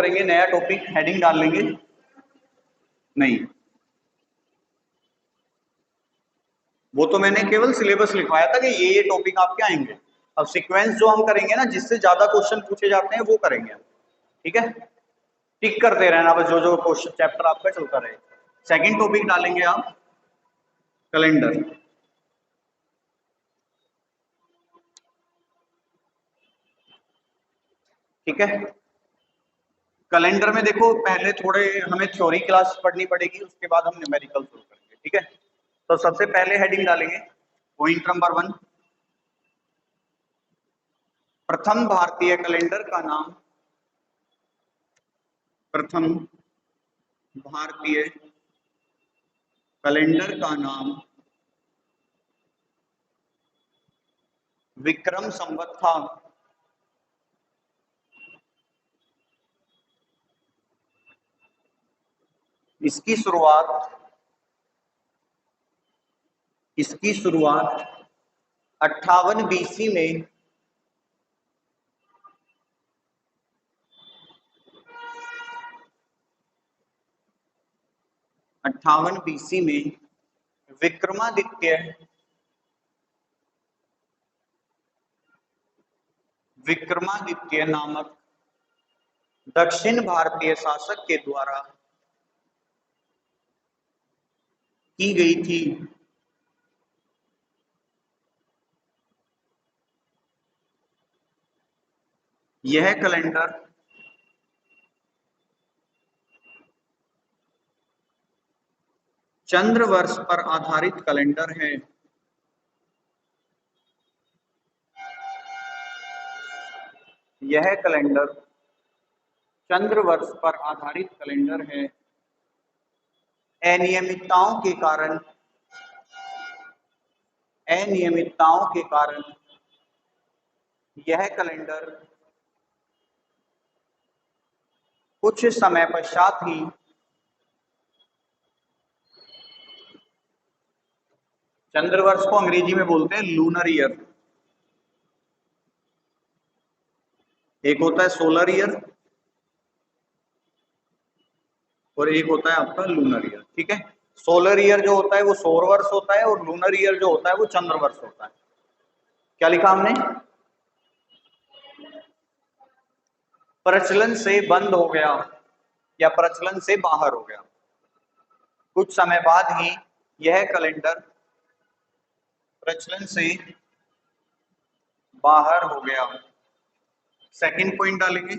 करेंगे, नया topic heading डाल लेंगे? नहीं, वो तो मैंने केवल सिलेबस लिखवाया था कि ये टॉपिक आपके आएंगे। अब सीक्वेंस जो हम करेंगे ना, जिससे ज्यादा क्वेश्चन पूछे जाते हैं वो करेंगे, ठीक है? टिक करते रहना बस, जो जो क्वेश्चन चैप्टर आपका चलता रहे। सेकंड टॉपिक डालेंगे आप कैलेंडर। ठीक है, कैलेंडर में देखो पहले थोड़े हमें थ्योरी क्लास पढ़नी पड़ेगी, उसके बाद हम न्यूमेरिकल शुरू करेंगे, ठीक है? तो सबसे पहले हेडिंग डालेंगे पॉइंट नंबर 1, प्रथम भारतीय कैलेंडर का नाम, प्रथम भारतीय कैलेंडर का नाम विक्रम संवत था। इसकी शुरुआत 58 बीसी में 58 बीसी में विक्रमादित्य नामक दक्षिण भारतीय शासक के द्वारा की गई थी। यह कैलेंडर चंद्र वर्ष पर आधारित कैलेंडर है। यह कैलेंडर चंद्र वर्ष पर आधारित कैलेंडर है। अनियमितताओं के कारण यह कैलेंडर कुछ समय पश्चात ही चंद्रवर्ष को अंग्रेजी में बोलते हैं लूनर ईयर। एक होता है सोलर ईयर और एक होता है आपका लूनर ईयर, ठीक है? सोलर ईयर जो होता है वो सौर वर्ष होता है और लूनर ईयर जो होता है वो चंद्र वर्ष होता है। क्या लिखा हमने? प्रचलन से बंद हो गया या प्रचलन से बाहर हो गया। कुछ समय बाद ही यह कैलेंडर प्रचलन से बाहर हो गया। सेकंड पॉइंट डालेंगे,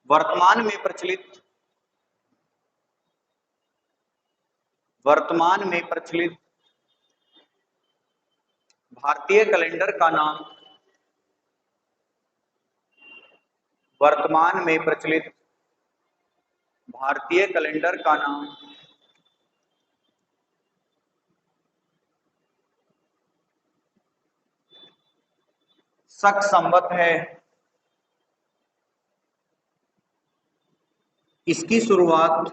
वर्तमान में प्रचलित भारतीय कैलेंडर का नाम, वर्तमान में प्रचलित भारतीय कैलेंडर का नाम शक संवत है। इसकी शुरुआत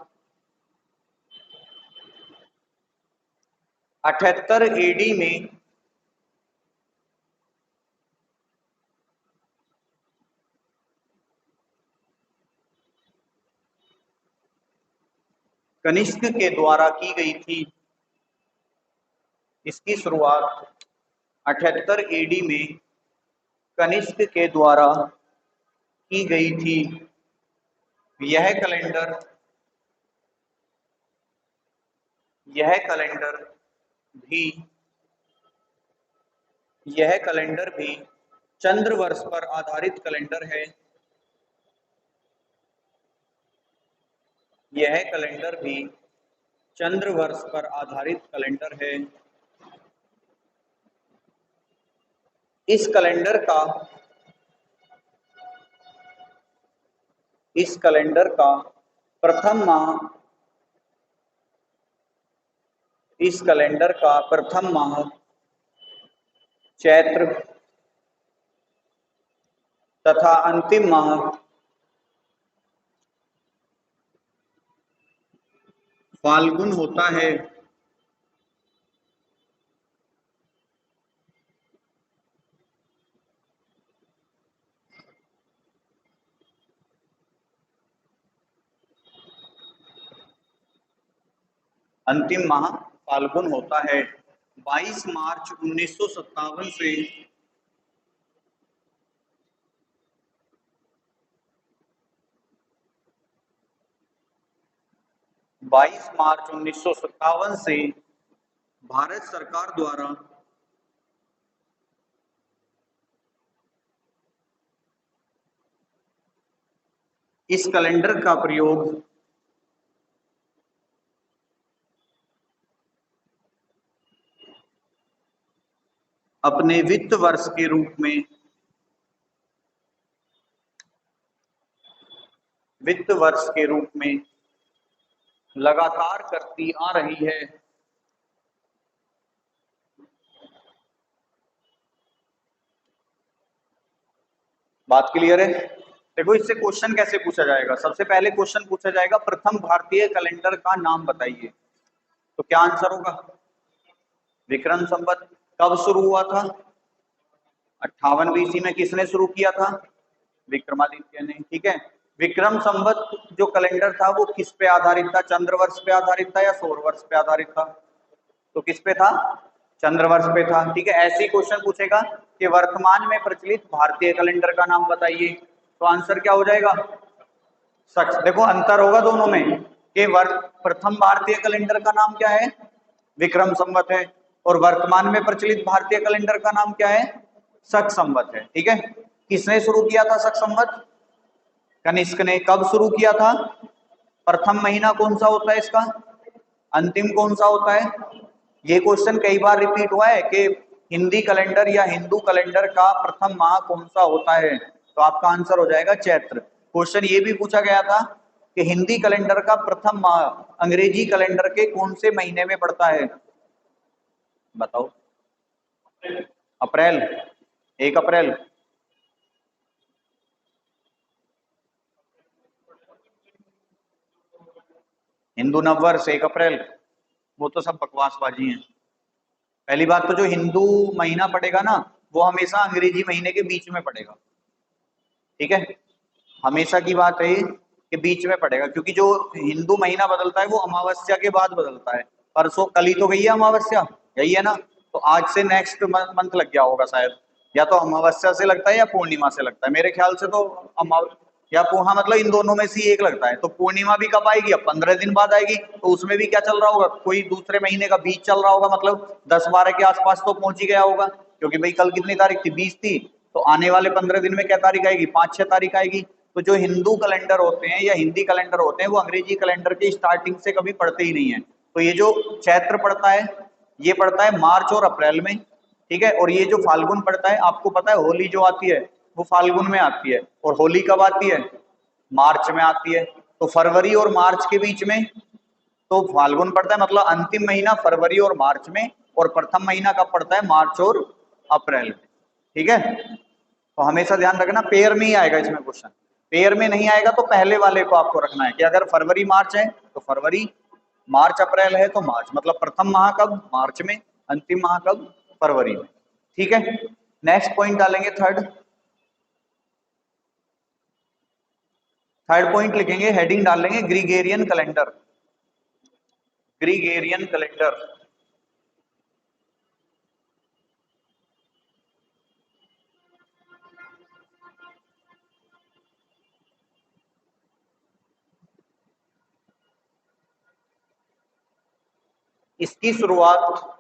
78 एडी में कनिष्क के द्वारा की गई थी। इसकी शुरुआत 78 एडी में कनिष्क के द्वारा की गई थी। यह कैलेंडर भी चंद्र वर्ष पर आधारित कैलेंडर है। यह कैलेंडर भी चंद्र वर्ष पर आधारित कैलेंडर है। इस कैलेंडर का प्रथम माह चैत्र तथा अंतिम माह फाल्गुन होता है। अंतिम माह फाल्गुन होता है। 22 मार्च 1957 से 22 मार्च 1957 से भारत सरकार द्वारा इस कैलेंडर का प्रयोग अपने वित्त वर्ष के रूप में लगातार करती आ रही है। बात क्लियर है? देखो इससे क्वेश्चन कैसे पूछा जाएगा। सबसे पहले क्वेश्चन पूछा जाएगा प्रथम भारतीय कैलेंडर का नाम बताइए। तो क्या आंसर होगा? विक्रम संवत। कब शुरू हुआ था? 58 बीसी में। किसने शुरू किया था? विक्रमादित्य ने। ठीक है। विक्रम संवत जो कैलेंडर था वो किस पे आधारित था? चंद्रवर्ष पे आधारित था या सौर वर्ष पे आधारित था? तो किस पे था? चंद्रवर्ष पे था। ठीक है। ऐसे ही क्वेश्चन पूछेगा कि वर्तमान में प्रचलित भारतीय कैलेंडर का नाम बताइए। तो आंसर क्या हो जाएगा? सच। देखो अंतर होगा दोनों में कि प्रथम भारतीय कैलेंडर का नाम क्या है? विक्रम संवत है। और वर्तमान में प्रचलित भारतीय कैलेंडर का नाम क्या है? शक संवत है। ठीक है। किसने शुरू किया था शक संवत? कनिष्क ने। कब शुरू किया था? प्रथम महीना कौन सा होता है इसका? अंतिम कौन सा होता है? ये क्वेश्चन कई बार रिपीट हुआ है कि हिंदी कैलेंडर या हिंदू कैलेंडर का प्रथम माह कौन सा होता है। तो आपका आंसर हो जाएगा चैत्र। क्वेश्चन ये भी पूछा गया था कि हिंदी कैलेंडर का प्रथम माह अंग्रेजी कैलेंडर के कौन से महीने में पड़ता है? बताओ। अप्रैल। 1 अप्रैल। हिंदू नववर्ष 1 अप्रैल। वो तो सब बकवासबाजी है। पहली बात तो जो हिंदू महीना पड़ेगा ना वो हमेशा अंग्रेजी महीने के बीच में पड़ेगा। ठीक है। हमेशा की बात है कि बीच में पड़ेगा, क्योंकि जो हिंदू महीना बदलता है वो अमावस्या के बाद बदलता है। परसों कल ही तो गई है अमावस्या, गई है ना। तो आज से नेक्स्ट मंथ लग गया होगा शायद। या तो अमावस्या से लगता है या पूर्णिमा से लगता है। मेरे ख्याल से तो या हाँ मतलब इन दोनों में से एक लगता है। तो पूर्णिमा भी कब आएगी? अब 15 दिन बाद आएगी। तो उसमें भी क्या चल रहा होगा? कोई दूसरे महीने का बीज चल रहा होगा, मतलब 10-12 के आसपास तो पहुंच ही गया होगा। क्योंकि भाई कल कितनी तारीख थी? 20 थी। तो आने वाले 15 दिन में क्या तारीख आएगी? 5-6 तारीख आएगी। तो जो हिंदू कैलेंडर होते हैं या हिंदी कैलेंडर होते हैं वो अंग्रेजी कैलेंडर के स्टार्टिंग से कभी पढ़ते ही नहीं है। तो ये जो चैत्र पड़ता है ये पड़ता है मार्च और अप्रैल में। ठीक है। और ये जो फाल्गुन पड़ता है, आपको पता है होली जो आती है वो फाल्गुन में आती है। और होली कब आती है? मार्च में आती है। तो फरवरी और मार्च के बीच में तो फाल्गुन पड़ता है, मतलब अंतिम महीना फरवरी और मार्च में। और प्रथम महीना कब पड़ता है? मार्च और अप्रैल में। ठीक है। तो हमेशा ध्यान रखना पेयर में ही आएगा इसमें क्वेश्चन। पेयर में नहीं आएगा तो पहले वाले को आपको रखना है कि अगर फरवरी मार्च है तो फरवरी, मार्च अप्रैल है तो मार्च। मतलब प्रथम माह कब? मार्च में। अंतिम माह कब? फरवरी में। ठीक है। नेक्स्ट पॉइंट डालेंगे थर्ड। थर्ड पॉइंट लिखेंगे, हेडिंग डाल लेंगे ग्रीगेरियन कैलेंडर। ग्रीगेरियन कैलेंडर। इसकी शुरुआत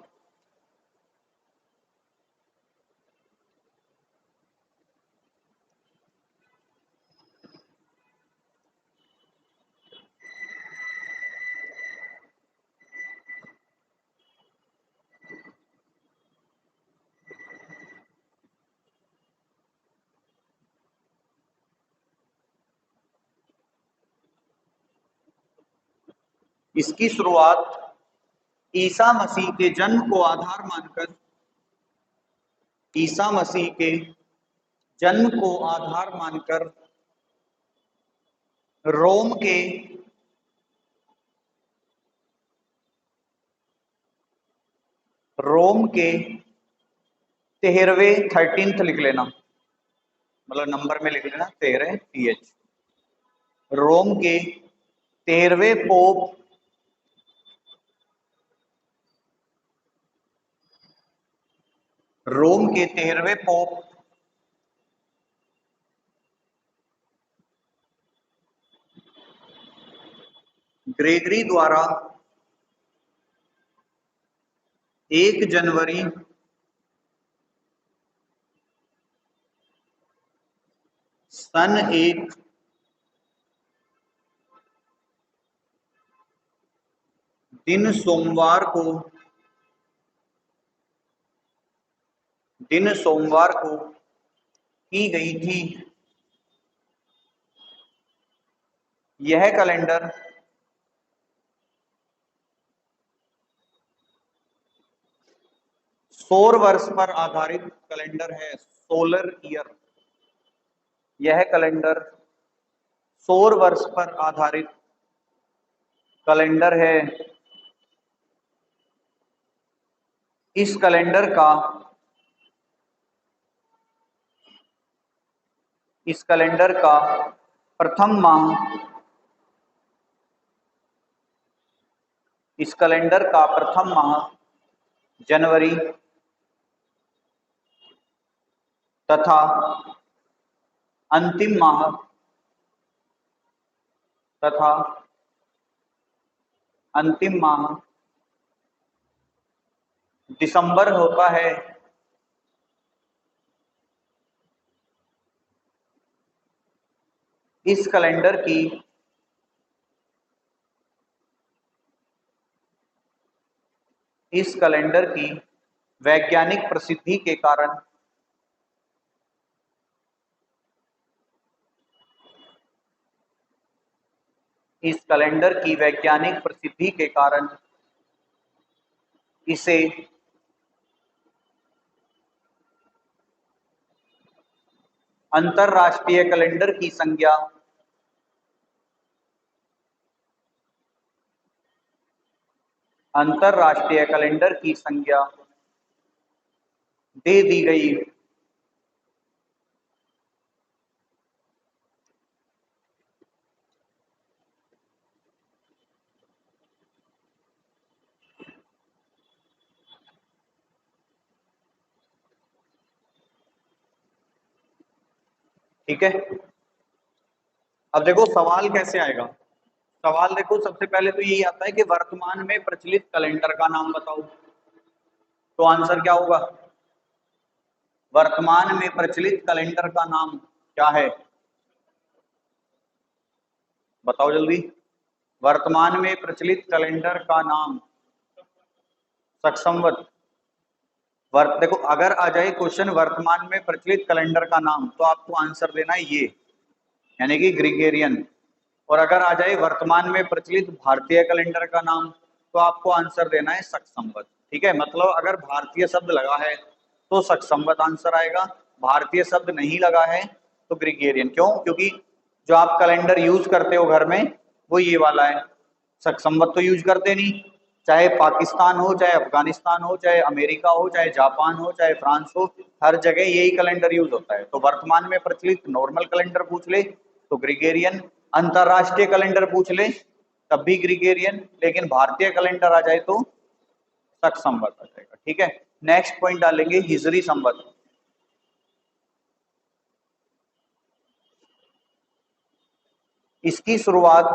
इसकी शुरुआत ईसा मसीह के जन्म को आधार मानकर, ईसा मसीह के जन्म को आधार मानकर रोम के रोम के 13वें 13th लिख लेना, मतलब नंबर में लिख लेना 13 TH। रोम के 13वें पोप रोम के 13वें पोप ग्रेगरी द्वारा 1 जनवरी सन 1 दिन सोमवार को की गई थी। यह कैलेंडर सौर वर्ष पर आधारित कैलेंडर है, सोलर ईयर। यह कैलेंडर सौर वर्ष पर आधारित कैलेंडर है। इस कैलेंडर का प्रथम माह जनवरी तथा अंतिम माह दिसंबर होता है। इस कैलेंडर की वैज्ञानिक प्रसिद्धि के कारण इसे अंतरराष्ट्रीय कैलेंडर की संज्ञा दे दी गई। ठीक है, अब देखो सवाल कैसे आएगा। सवाल देखो, सबसे पहले तो यही आता है कि वर्तमान में प्रचलित कैलेंडर का नाम बताओ। तो आंसर क्या होगा? वर्तमान में प्रचलित कैलेंडर का नाम क्या है? बताओ जल्दी। वर्तमान में प्रचलित कैलेंडर का नाम सक्संवत। देखो, अगर आ जाए क्वेश्चन वर्तमान में प्रचलित कैलेंडर का नाम, तो आपको आंसर देना है ये, यानी कि ग्रिगोरियन। और अगर आ जाए वर्तमान में प्रचलित भारतीय कैलेंडर का नाम, तो आपको आंसर देना है सक्संवत। ठीक है, मतलब अगर भारतीय शब्द लगा है तो सक्संवत आंसर आएगा, भारतीय शब्द नहीं लगा है तो ग्रिगोरियन। क्यों? क्योंकि जो आप कैलेंडर यूज करते हो घर में वो ये वाला है, सक्संवत तो यूज करते नहीं। चाहे पाकिस्तान हो, चाहे अफगानिस्तान हो, चाहे अमेरिका हो, चाहे जापान हो, चाहे फ्रांस हो, हर जगह यही कैलेंडर यूज होता है। तो वर्तमान में प्रचलित नॉर्मल कैलेंडर पूछ ले तो ग्रिगोरियन, अंतरराष्ट्रीय कैलेंडर पूछ ले तब भी ग्रिगोरियन, लेकिन भारतीय कैलेंडर आ जाए तो सक्संवत आ जाएगा। ठीक है, नेक्स्ट पॉइंट डालेंगे हिजरी संवत। इसकी शुरुआत,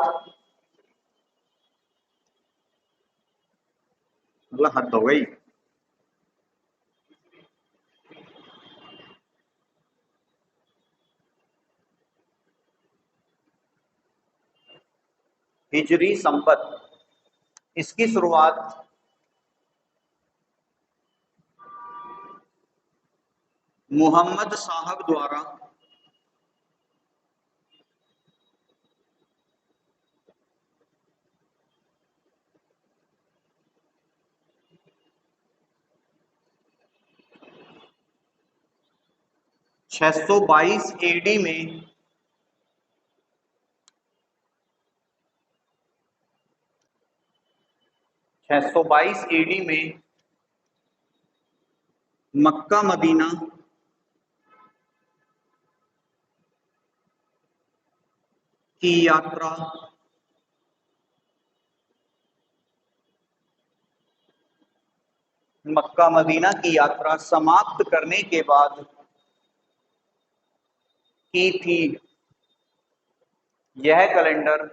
मतलब हद हो गई। हिजरी संवत, इसकी शुरुआत मोहम्मद साहब द्वारा 622 एडी में 622 एडी में मक्का मदीना की यात्रा मक्का मदीना की यात्रा समाप्त करने के बाद की थी। यह कैलेंडर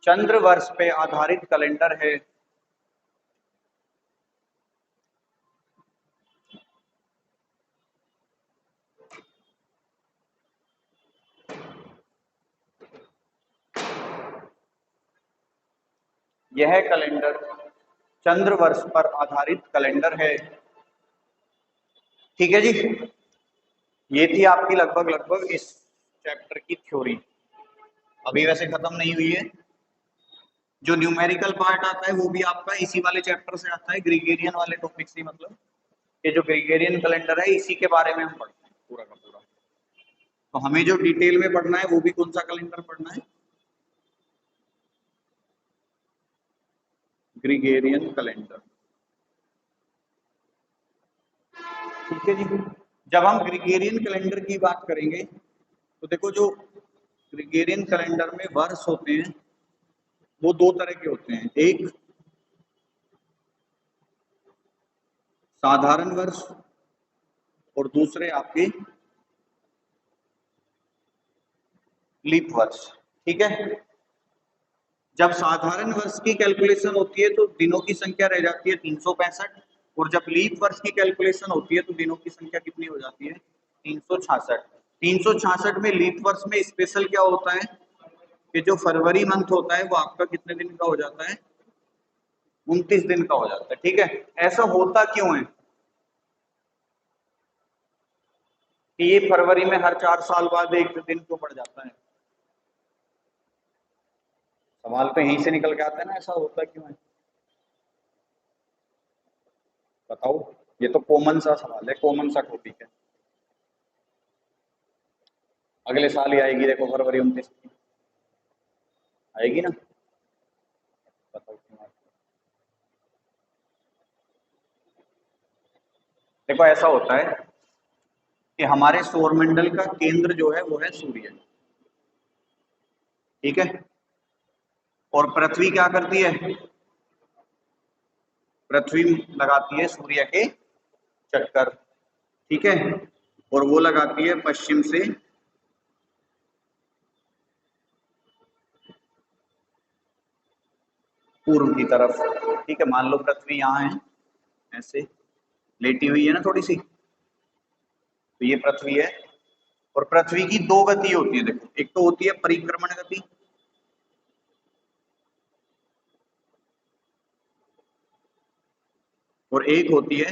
चंद्र वर्ष पे आधारित कैलेंडर है। यह कैलेंडर चंद्र वर्ष पर आधारित कैलेंडर है। ठीक है जी, ये थी आपकी लगभग इस चैप्टर की थ्योरी। अभी वैसे खत्म नहीं हुई है। जो न्यूमेरिकल पार्ट आता है वो भी आपका इसी वाले चैप्टर से आता है, ग्रीगेरियन वाले टॉपिक से। मतलब ये जो ग्रीगेरियन कैलेंडर है इसी के बारे में हम पढ़ते हैं पूरा का पूरा। तो हमें जो डिटेल में पढ़ना है वो भी कौन सा कैलेंडर पढ़ना है? ग्रीगेरियन कैलेंडर। ठीक है जी। जब हम ग्रीगेरियन कैलेंडर की बात करेंगे तो देखो, जो ग्रीगेरियन कैलेंडर में वर्ष होते हैं वो दो तरह के होते हैं। एक साधारण वर्ष और दूसरे आपके लीप वर्ष। ठीक है। जब साधारण वर्ष की कैलकुलेशन होती है तो दिनों की संख्या रह जाती है 365, और जब लीप वर्ष की कैलकुलेशन होती है तो दिनों की संख्या कितनी हो जाती है? 366। 366 में लीप वर्ष में स्पेशल क्या होता है कि जो फरवरी मंथ होता है वो आपका कितने दिन का हो जाता है? 29 दिन का हो जाता है। ठीक है। ऐसा होता क्यों है कि ये फरवरी में हर 4 साल बाद एक दिन क्यों पड़ जाता है? सवाल तो यहीं से निकल के आता है ना, ऐसा होता क्यों है? बताओ। ये तो कॉमन सा सवाल है, कॉमन सा टॉपिक है। अगले साल ही आएगी, देखो फरवरी 29 की आएगी ना। बताओ क्यों आएगी? देखो ऐसा होता है कि हमारे सौरमंडल का केंद्र जो है वो है सूर्य। ठीक है। और पृथ्वी क्या करती है? पृथ्वी लगाती है सूर्य के चक्कर। ठीक है। और वो लगाती है पश्चिम से पूर्व की तरफ। ठीक है। मान लो पृथ्वी यहाँ है, ऐसे लेटी हुई है ना थोड़ी सी, तो ये पृथ्वी है। और पृथ्वी की दो गति होती है। देखो, एक तो होती है परिक्रमण गति, और एक होती है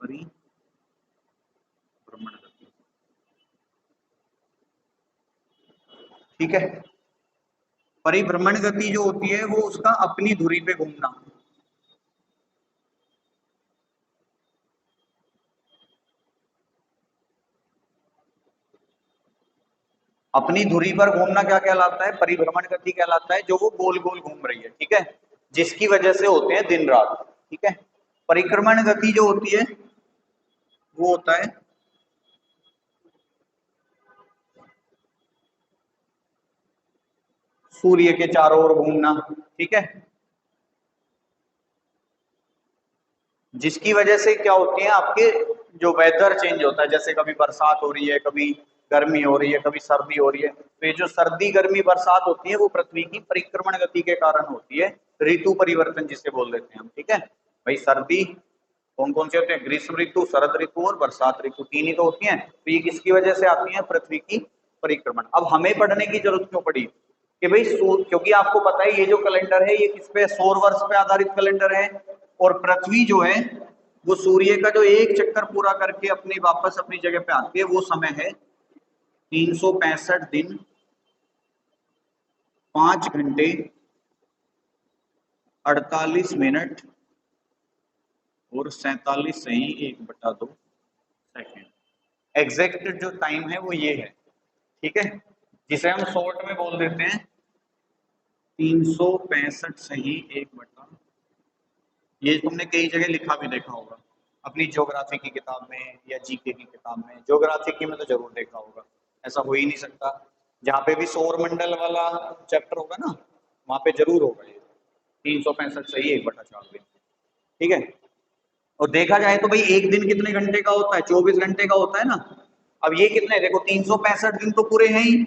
परिभ्रमण गति। ठीक है। परिभ्रमण गति जो होती है वो उसका अपनी धुरी पे घूमना। अपनी धुरी पर घूमना क्या कहलाता है? परिभ्रमण गति कहलाता है, जो वो गोल गोल घूम रही है। ठीक है। जिसकी वजह से होते हैं दिन रात। ठीक है। परिक्रमण गति जो होती है वो होता है सूर्य के चारों ओर घूमना। ठीक है। जिसकी वजह से क्या होती है, आपके जो वेदर चेंज होता है, जैसे कभी बरसात हो रही है, कभी गर्मी हो रही है, कभी सर्दी हो रही है, तो ये जो सर्दी गर्मी बरसात होती है वो पृथ्वी की परिक्रमण गति के कारण होती है। ऋतु परिवर्तन जिसे बोल देते हैं हम। ठीक है भाई। सर्दी कौन कौन से होते हैं? ग्रीष्म ऋतु, शरद ऋतु और बरसात ऋतु, तीन ही तो होती हैं। तो ये किसकी वजह से आती है? पृथ्वी की परिक्रमण। अब हमें पढ़ने की जरूरत क्यों पड़ी कि भाई क्योंकि आपको पता है ये जो कैलेंडर है ये किस पे? सौर वर्ष पे आधारित कैलेंडर है। और पृथ्वी जो है वो सूर्य का जो एक चक्कर पूरा करके अपनी वापस अपनी जगह पे आती है, वो समय है 365 दिन, 5 घंटे, 48 मिनट और 47 सही 1/2 सेकेंड। एग्जैक्ट जो टाइम है वो ये है। ठीक है। जिसे हम शॉर्ट में बोल देते हैं 365 सही 1/। ये तुमने कई जगह लिखा भी देखा होगा, अपनी ज्योग्राफी की किताब में या जीके की किताब में। ज्योग्राफी की में तो जरूर देखा होगा, ऐसा हो ही नहीं सकता। जहाँ पे भी सौर मंडल वाला चैप्टर होगा ना, वहां पे जरूर होगा ये 365 सही 1/4 दिन। ठीक है, और देखा जाए तो भाई एक दिन कितने घंटे का होता है, 24 घंटे का होता है ना। अब ये कितने, देखो 365 दिन तो पूरे हैं ही।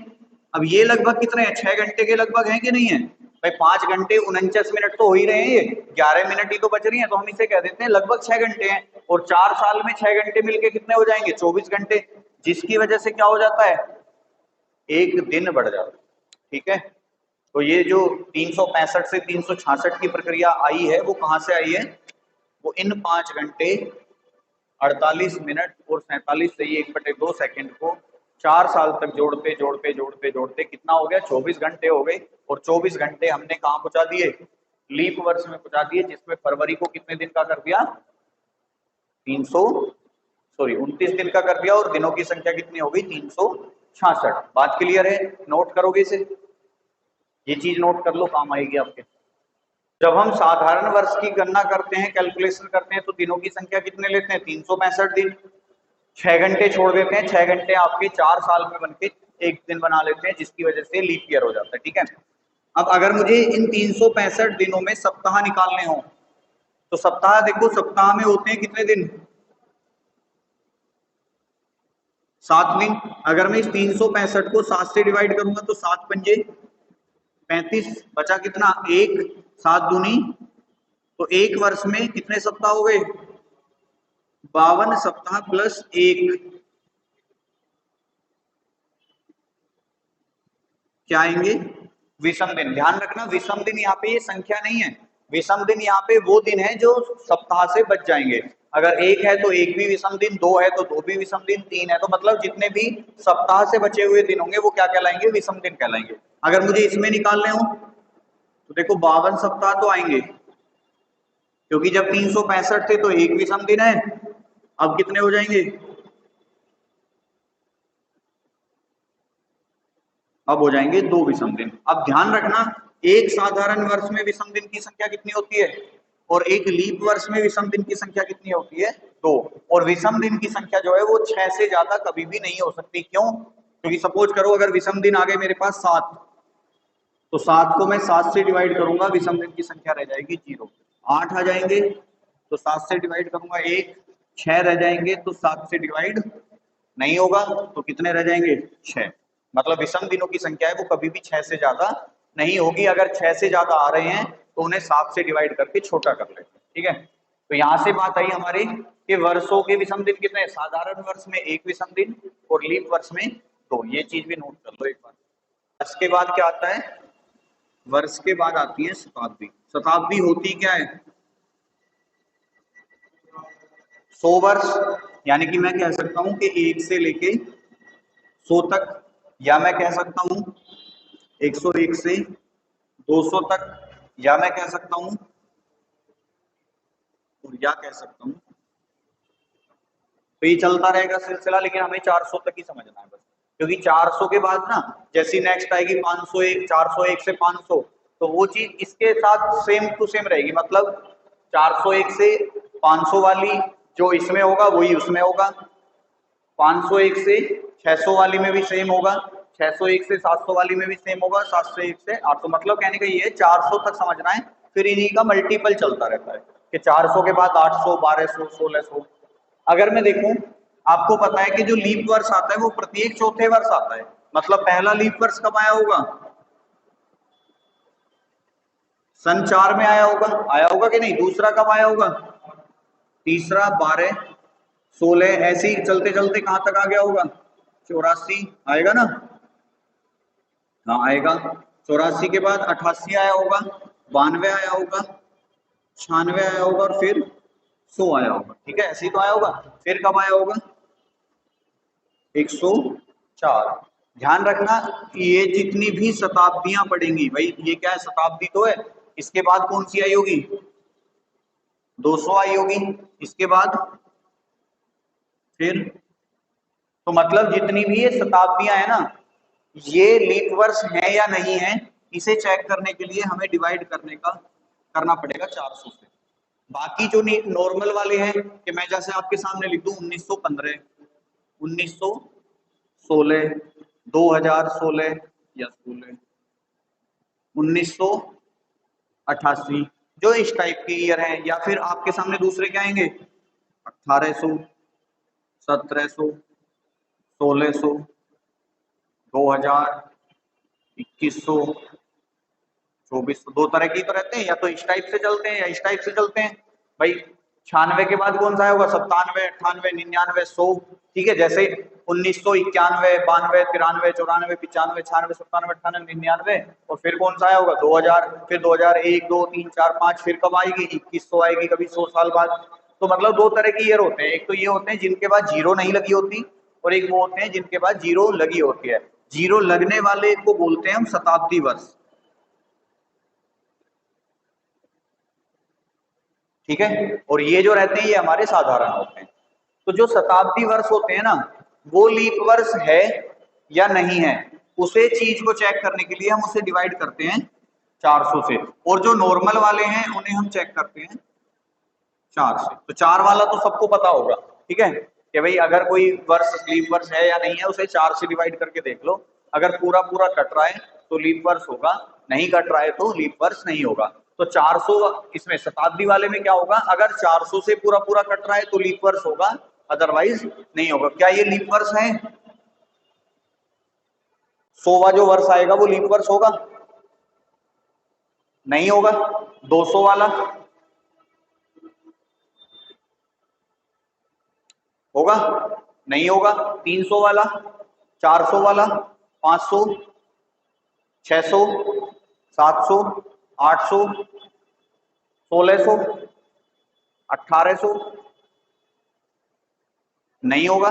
अब ये लगभग कितने हैं, 6 घंटे के लगभग हैं कि नहीं है भाई। 5 घंटे 49 मिनट तो हो ही रहे हैं, ये 11 मिनट ही तो बच रही है, तो हम इसे कह देते हैं लगभग 6 घंटे हैं। और 4 साल में 6 घंटे मिलके कितने हो जाएंगे, 24 घंटे, जिसकी वजह से क्या हो जाता है, एक दिन बढ़ जाता है। ठीक है, तो ये जो 365 से 366 की प्रक्रिया आई है वो कहाँ से आई है, वो इन 5 घंटे 48 मिनट और 47 सही 1/2 सेकंड को 4 साल तक जोड़ते जोड़ते जोड़ते जोड़ते कितना हो गया, 24 घंटे हो गए। और 24 घंटे हमने कहाँ पहुंचा दिए, लीप वर्ष में पहुंचा दिए, जिसमें फरवरी को कितने दिन का कर दिया, 29 दिन का कर दिया, और दिनों की संख्या कितनी हो गई, 366। बात क्लियर है, नोट करोगे इसे, ये चीज नोट कर लो, काम आएगी आपके। जब हम साधारण वर्ष की गणना करते हैं, कैलकुलेशन करते हैं, तो दिनों की संख्या कितने लेते हैं, 365 दिन। 6 घंटे छोड़ देते हैं, 6 घंटे आपके 4 साल में बनके एक दिन बना लेते हैं, जिसकी वजह से लीप ईयर हो जाता है। ठीक है, अब अगर मुझे इन 365 दिनों में सप्ताह निकालने हो, तो सप्ताह देखो, सप्ताह में होते हैं कितने दिन, 7 दिन। अगर मैं इस 365 को 7 से डिवाइड करूंगा तो 7 पंजे 35, बचा कितना, एक, 7 दूनी, तो एक वर्ष में कितने सप्ताह हो गए, 52 सप्ताह प्लस एक, क्या आएंगे, विषम दिन। ध्यान रखना, विषम दिन यहाँ पे ये संख्या नहीं है, विषम दिन यहाँ पे वो दिन है जो सप्ताह से बच जाएंगे। अगर एक है तो एक भी विषम दिन, दो है तो दो भी विषम दिन, तीन है तो मतलब जितने भी सप्ताह से बचे हुए दिन होंगे वो क्या कहलाएंगे, विषम दिन कहलाएंगे। अगर मुझे इसमें निकालने हो तो देखो 52 सप्ताह तो आएंगे, क्योंकि जब 365 थे तो एक विषम दिन है, अब कितने हो जाएंगे, अब हो जाएंगे 2 विषम दिन। अब ध्यान रखना, एक साधारण वर्ष में विषम दिन की संख्या कितनी होती है, और एक लीप वर्ष में विषम दिन की संख्या कितनी होती है, 2। और विषम दिन की संख्या जो है वो 6 से ज्यादा कभी भी नहीं हो सकती। क्यों, क्योंकि सपोज करो अगर विषम दिन आ गए मेरे पास 7, तो 7 को मैं 7 से डिवाइड करूंगा, विषम दिन की संख्या रह जाएगी 0। 8 आ जाएंगे तो 7 से डिवाइड करूंगा 1, 6 रह जाएंगे तो 7 से डिवाइड नहीं होगा, तो कितने रह जाएंगे, 6। मतलब विषम दिनों की संख्या है वो कभी भी 6 से ज्यादा नहीं होगी। अगर 6 से ज्यादा आ रहे हैं तो उन्हें 7 से डिवाइड करके छोटा कर लेते हैं। ठीक है, तो यहाँ से बात आई हमारी कि वर्षों के विषम दिन कितने हैं, साधारण वर्ष में एक विषम दिन और लीप वर्ष में 2। ये चीज भी नोट कर लो एक बार। इसके बाद क्या आता है, वर्ष के बाद आती है शताब्दी। शताब्दी होती क्या है, 100 वर्ष, यानी कि मैं कह सकता हूं कि 1 से लेके 100 तक, या मैं कह सकता हूं 101 से 200 तक, या मैं कह सकता हूं, और या कह सकता हूं, तो ये चलता रहेगा सिलसिला, लेकिन हमें 400 तक ही समझना है बस। क्योंकि 400 के बाद ना जैसी नेक्स्ट आएगी 501, 401 से 500, तो वो चीज इसके साथ सेम टू सेम रहेगी। मतलब 401 से 500 वाली जो इसमें होगा वही उसमें होगा, 501 से 600 वाली में भी सेम होगा, 601 से 700 वाली में भी सेम होगा, 701 से 800। मतलब कहने का ये है 400 तक समझना है, फिर इन्हीं का मल्टीपल चलता रहता है कि 400 के बाद 800, 1200, 1600। अगर मैं देखूं, आपको पता है कि जो लीप वर्ष आता है वो प्रत्येक चौथे वर्ष आता है। मतलब पहला लीप वर्ष कब आया होगा, सन 4 में आया होगा कि नहीं। दूसरा कब आया होगा, तीसरा 12, 16, ऐसे ही चलते चलते कहां तक आ गया होगा, 84 आएगा ना, हाँ आएगा। 84 के बाद 88 आया होगा, 92 आया होगा, 96 आया होगा, और फिर 100 आया होगा। ठीक है, ऐसे ही तो आया होगा। फिर कब आया होगा, 104। ध्यान रखना कि ये जितनी भी शताब्दियां पड़ेंगी, भाई ये क्या है, शताब्दी तो है, इसके बाद कौन सी आई होगी, 200 आई होगी, इसके बाद फिर, तो मतलब जितनी भी ये शताब्दियां है ना, ये लीप वर्ष है या नहीं है, इसे चेक करने के लिए हमें डिवाइड करना पड़ेगा 400 से। बाकी जो नॉर्मल वाले हैं, कि मैं जैसे आपके सामने लिख दूं 1915, 1916, 2016 या 1988 जो इस टाइप की ईयर है, या फिर आपके सामने दूसरे क्या आएंगे 1800, 1700, 1600, 2000, 2100, 2400। दो तरह की तो रहते हैं, या तो इस टाइप से चलते हैं या इस टाइप से चलते हैं भाई। 96 के बाद कौन सा आएगा 97, 98, 99, 100। ठीक है, जैसे 1991, 92, 93, 94, 95, 96, 97, 98, 99, और फिर कौन सा आया होगा 2000, फिर 2001, 2, 3, 4, 5, फिर कब आएगी 2100 आएगी कभी 100 साल बाद। तो मतलब दो तरह के ईयर होते हैं, एक तो ये होते हैं जिनके बाद जीरो नहीं लगी होती, और एक वो होते हैं जिनके बाद जीरो लगी होती है। जीरो लगने वाले को बोलते हैं हम शताब्दी वर्ष। ठीक है, और ये जो रहते हैं ये हमारे साधारण होते हैं। तो जो शताब्दी वर्ष होते हैं ना, वो लीप वर्ष है या नहीं है, उसे चीज को चेक करने के लिए हम उसे डिवाइड करते हैं 400 से, और जो नॉर्मल वाले हैं उन्हें हम चेक करते हैं 4 से। तो 4 वाला तो सबको पता होगा, ठीक है, कि भाई अगर कोई वर्ष लीप वर्ष है या नहीं है उसे 4 से डिवाइड करके देख लो। अगर पूरा पूरा कट रहा है तो लीप वर्ष होगा, नहीं कट रहा है तो लीप वर्ष नहीं होगा। तो 400 इसमें शताब्दी वाले में क्या होगा, अगर 400 से पूरा पूरा कट रहा है तो लीप वर्ष होगा, अदरवाइज नहीं होगा। क्या ये लीप वर्ष है? 100वां जो वर्ष आएगा वो लीप वर्ष होगा? नहीं होगा। 200 वाला होगा? नहीं होगा। 300 वाला, 400 वाला, 500, 600, 700, 800, 1600, 1800, नहीं होगा।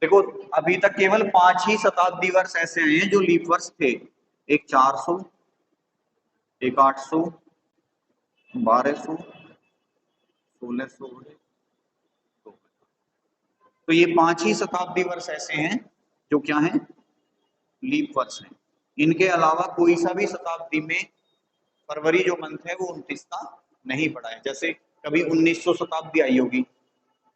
देखो अभी तक केवल 5 ही शताब्दी वर्ष ऐसे आए हैं जो लीप वर्ष थे। एक 400, एक 800, 1200, 1600, तो ये 5 ही शताब्दी वर्ष ऐसे हैं जो क्या हैं, लीप वर्ष हैं। इनके अलावा कोई सा भी शताब्दी में फरवरी जो मंथ है वो 29 का नहीं पड़ा है। जैसे कभी 1900 शताब्दी आई होगी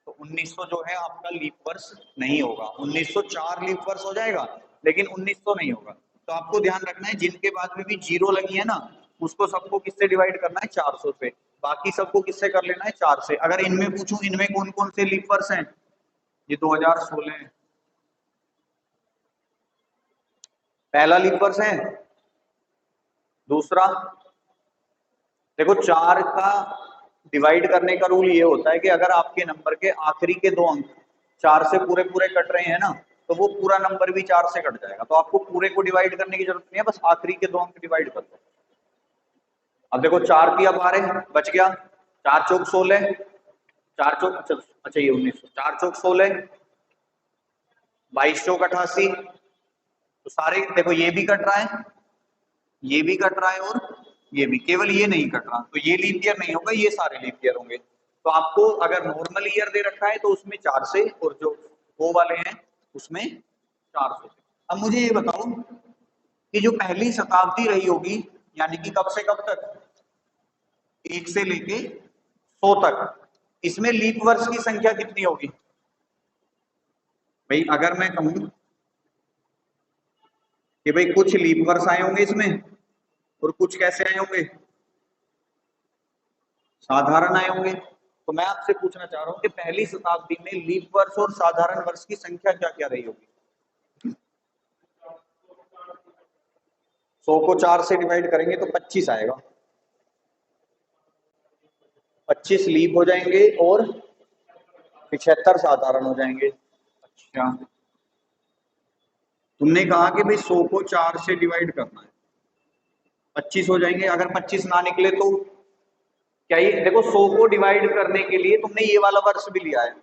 तो 1900 जो है आपका लीप वर्ष नहीं होगा, 1904 लीप वर्ष हो जाएगा, लेकिन 1900 नहीं होगा। तो आपको ध्यान रखना है जिनके बाद में भी जीरो लगी है ना, उसको सबको किससे डिवाइड करना है 400 से, बाकी सबको किससे कर लेना है 4 से। अगर इनमें पूछूं इनमें कौन कौन से लीप वर्ष हैं, ये 2016 पहला लीप वर्ष है। दूसरा, देखो 4 का डिवाइड करने का रूल ये होता है कि अगर आपके नंबर के आखिरी के 2 अंक 4 से पूरे पूरे कट रहे हैं ना, तो वो पूरा नंबर भी 4 से कट जाएगा। तो आपको पूरे को डिवाइड करने की जरूरत नहीं है, बस आखिरी के 2 अंक डिवाइड कर दो। अब देखो 4 की 12 बच गया, 4 चौक 16, 4 चौक अच्छा ये 1900, 4 चौक 16, 22 चौक 88। तो सारे देखो ये भी कट रहा है, ये भी कट रहा है, और ये भी, केवल ये नहीं कट रहा। तो ये लीप ईयर नहीं होगा, ये सारे लीप ईयर होंगे। तो आपको अगर नॉर्मल ईयर दे रखा है तो उसमें 4 से, और जो वो वाले हैं उसमें 400 से। अब मुझे ये बताओ कि जो पहली शताब्दी रही होगी, यानी कि कब से कब तक, 1 से लेके 100 तक, इसमें लीप वर्ष की संख्या कितनी होगी? भाई अगर मैं कहूं कि भाई कुछ लीप वर्ष आए होंगे इसमें, और कुछ कैसे आए होंगे, साधारण आए होंगे। तो मैं आपसे पूछना चाह रहा हूं कि पहली शताब्दी में लीप वर्ष और साधारण वर्ष की संख्या क्या क्या रही होगी? 100 को 4 से डिवाइड करेंगे तो 25 आएगा, 25 लीप हो जाएंगे और 75 साधारण हो जाएंगे। अच्छा, तुमने कहा कि भाई 100 को 4 से डिवाइड करना है, 25 हो जाएंगे। अगर 25 ना निकले तो क्या, ये देखो 100 को डिवाइड करने के लिए तुमने ये वाला वर्ष भी लिया है,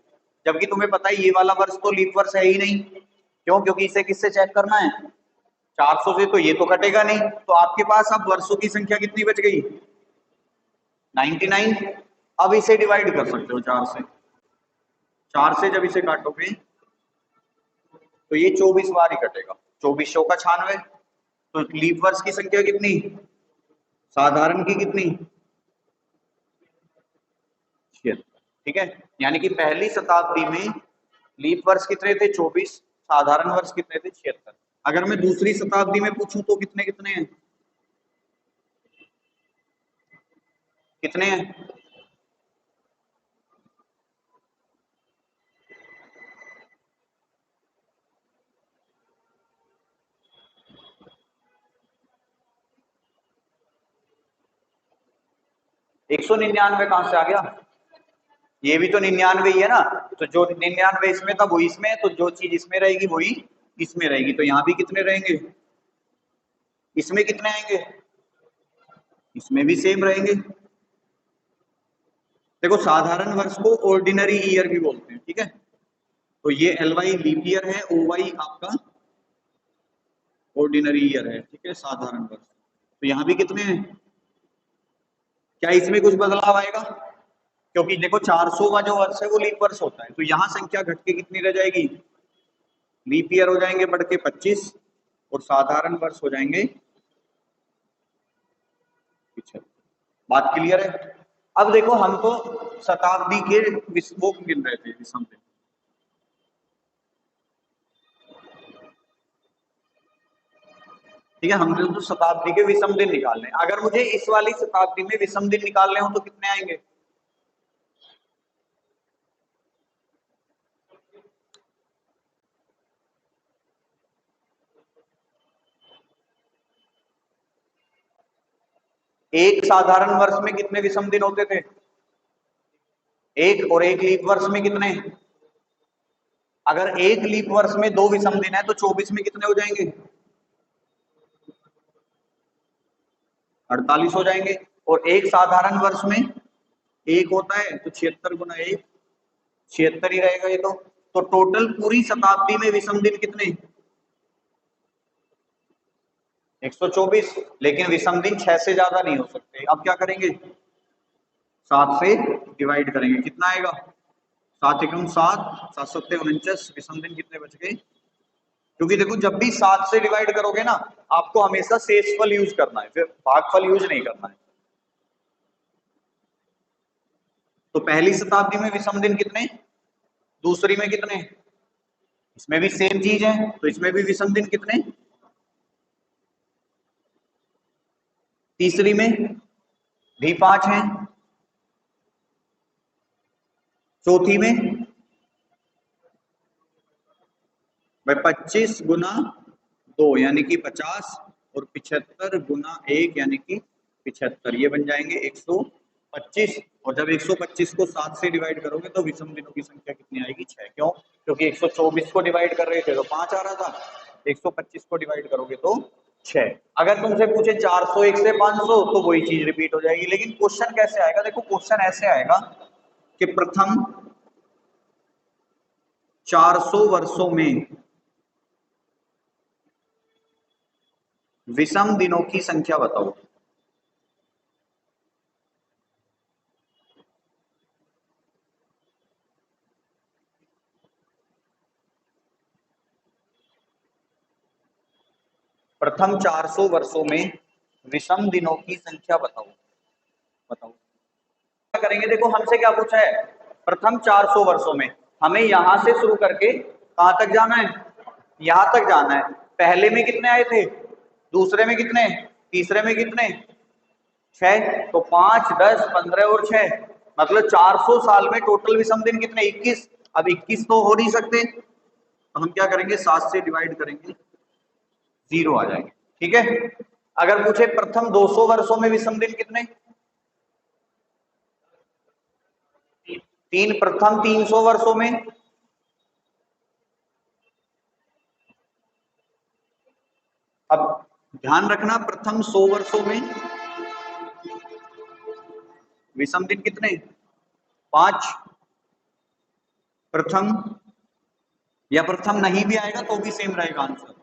जबकि तुम्हें पता है ये वाला वर्ष तो लीप वर्ष है ही नहीं। क्यों? क्योंकि इसे किससे चेक करना है, 400 से, तो ये तो कटेगा नहीं। तो आपके पास अब वर्षों की संख्या कितनी बच गई, 99। अब इसे डिवाइड कर सकते हो 4 से, 4 से जब इसे काटोगे तो ये 24 बार ही कटेगा, 24 का 96। तो लीप वर्ष की संख्या कितनी, साधारण की कितनी, 76। ठीक है, यानी कि पहली शताब्दी में लीप वर्ष कितने थे, 24, साधारण वर्ष कितने थे, 76। अगर मैं दूसरी शताब्दी में पूछूं तो कितने कितने हैं, कितने हैं? एक 199 कहां से आ गया? ये भी तो 99 ही है ना, तो जो 99 इसमें था वो इसमें है, तो जो चीज इसमें रहेगी वही इसमें रहेगी, तो यहाँ भी कितने रहेंगे? इसमें कितने आएंगे? इसमें भी सेम रहेंगे। देखो साधारण वर्ष को ऑर्डिनरी ईयर भी बोलते हैं, ठीक है, तो ये एल वाई लीप ईयर है, ओ वाई आपका ऑर्डिनरी ईयर है, ठीक है, साधारण वर्ष। तो यहाँ भी कितने हैं? क्या इसमें कुछ बदलाव आएगा? क्योंकि देखो 400 का जो वर्ष है वो लीप वर्ष होता है, तो यहाँ संख्या घट के कितनी रह जाएगी? लीप ईयर हो जाएंगे बढ़ के 25 और साधारण वर्ष हो जाएंगे 75। बात क्लियर है? अब देखो हम तो शताब्दी के वो गिन रहे थे विषम दिन, ठीक है, हमने तो शताब्दी के विषम दिन निकालने, अगर मुझे इस वाली शताब्दी में विषम दिन निकालने हो तो कितने आएंगे? एक साधारण वर्ष में कितने विषम दिन होते थे? एक, और एक लीप वर्ष में कितने? अगर एक लीप वर्ष में 2 विषम दिन है तो 24 में कितने हो जाएंगे? 48 हो जाएंगे। और एक साधारण वर्ष में एक होता है तो 76 गुना 1 76 ही रहेगा ये तो टोटल पूरी शताब्दी में विषम दिन कितने? 124। लेकिन विषम दिन 6 से ज्यादा नहीं हो सकते, अब क्या करेंगे? 7 से डिवाइड करेंगे, कितना आएगा? 7 एकम 7, 7 सत्ते 49, विषम दिन कितने बच गए? क्योंकि देखो जब भी 7 से डिवाइड करोगे ना, आपको हमेशा शेषफल यूज करना है, फिर भागफल यूज नहीं करना है। तो पहली शताब्दी में विषम दिन कितने? दूसरी में कितने? इसमें भी सेम चीज है, तो इसमें भी विषम दिन कितने? तीसरी में भी 5 हैं। चौथी में भाई 25 गुना 2 यानी कि 50 और 75 गुना 1 यानी कि 75, ये बन जाएंगे 125। और जब 125 को 7 से डिवाइड करोगे तो विषम दिनों की संख्या कितनी आएगी? 6। क्यों? क्योंकि 124 को डिवाइड कर रहे थे तो 5 आ रहा था, 125 को डिवाइड करोगे तो 6। अगर तुमसे पूछे 401 से 500 तो वही चीज रिपीट हो जाएगी। लेकिन क्वेश्चन कैसे आएगा? देखो क्वेश्चन ऐसे आएगा कि प्रथम 400 वर्षों में विषम दिनों की संख्या बताओ। प्रथम 400 वर्षों में विषम दिनों की संख्या बताओ। बताओ क्या करेंगे? देखो हमसे क्या पूछा है? प्रथम 400 वर्षों में हमें यहां से शुरू करके कहां तक जाना है? यहां तक जाना है। पहले में कितने आए थे? दूसरे में कितने? तीसरे में कितने? 6। तो 5, 10, 15 और 6, मतलब 400 साल में टोटल विषम दिन कितने? 21। अब 21 तो हो नहीं सकते, तो हम क्या करेंगे? 7 से डिवाइड करेंगे, 0 आ जाएंगे, ठीक है। अगर पूछे प्रथम 200 वर्षों में विषम दिन कितने? 3। प्रथम 300 वर्षों में? अब ध्यान रखना, प्रथम 100 वर्षों में विषम दिन कितने? 5। प्रथम, या प्रथम नहीं भी आएगा तो भी सेम रहेगा आंसर।